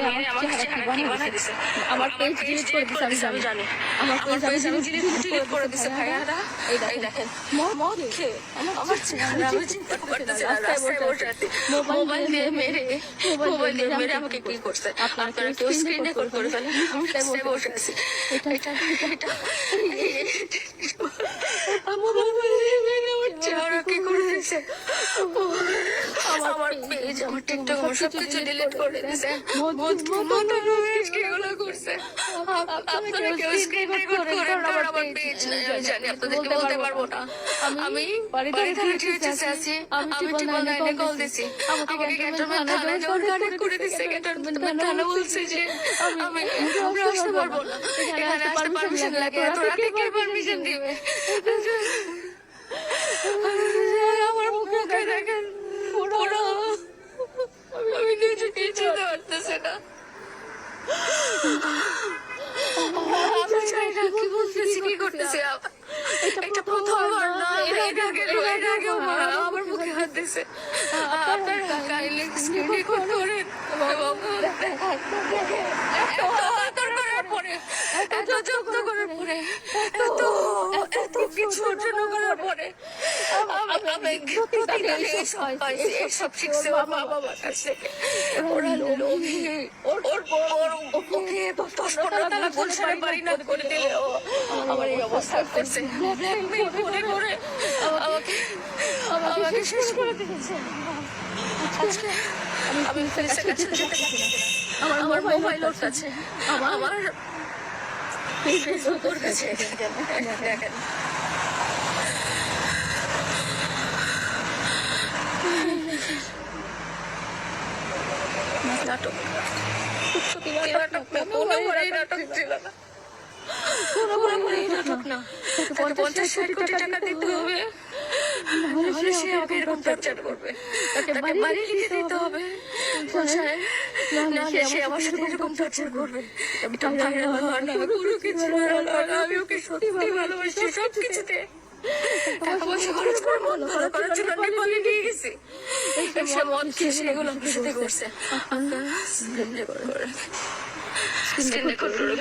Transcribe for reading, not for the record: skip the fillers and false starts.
মেরে আমার চেহারা কি বানাই দিছে। আমার পেজ ডিলিট করে দিছে, আমি জানি। আমার পেজ আমি ডিলিট করে দিছে ভাইয়ারা। এই দেখেন মদ খেয়ে আমার চেহারা আমি চিন্তা করতেছি না, রাস্তায় বসে আছি। মোবাইল দিয়ে মেরে আমাকে কি করছে আপনারা কেউ স্ক্রিন রেকর্ড করে ফেলেন। আমি রাস্তায় বসে আছি। এটা আমার চেহারা কি করে দিছে। আমার পেজ আমার টিকটক আমার সবকিছু ডিলিট করে দিছে। এগুলো করছে। আপনারা কেউ স্ক্রিন রেকর্ড করেন, কারণ আমার পেজ আমি জানি আপনাদেরকে বলতে পারবো না। আমি বাড়িতে আছি, আমি ঠিকানায় কল দিছি। আমাকে ক্যান্টনমেন্ট থানায় যাওয়ার গাড়ি করে দিছে। ক্যান্টনমেন্ট থানা বলছে যে আমি আসতে পারবো না, এখানে আসতে পারমিশন লাগে। এত রাতে কে পারমিশন দিবে। আমার মুখে দেখেন পুরো, আমি নিজে কিছু পারতেছি না। আমি চাই না কি বলতেছি কি করতেছি। এটা প্রথমবার না, এর আগেও আমার মুখে হাত দিছে। আপনারা কাইন্ডলি স্ক্রিন রেকর্ড করেন এবং এত আদর করার পরে, এত যত্ন করার পরে, এত কিছু অর্জন করার পরে আমি প্রতিদিন এসব শিখছে ওর মা বাবার কাছ থেকে। ওরা লোভী, ওকে 10-15 তালা গুলশানের বাড়ি না করে দিলে আমার এই অবস্থা করছে। ব্ল্যাকমেইল করে আমাকে শেষ করে দিয়েছে। আজকে আমি পুলিশের কাছে যেতে পারি না। আমার মোবাইল ওর কাছে, আমার ফেসবুক ওর কাছে। দেখেন নাটক না। 50-60 কোটি টাকা দিতে হবে, নাহলে সে আমাকে এরকম টর্চার করবে। তাকে বাড়ি লিখে দিতে হবে, নাহলে সে আমার সাথে এরকম টর্চার করবে। এটা ভাইরাল হওয়ার না, কোনো কিছু ভাইরাল হওয়ার না। আমি ওকে সত্যি ভালোবাসি, সব কিছুতে টাকা পয়সা খরচ করে মন ভালো করার জন্য নেপালে নিয়ে গেছি। সে মদ খেয়ে সেগুলো আমার সাথে করছে। স্ক্রিন রেকর্ড করে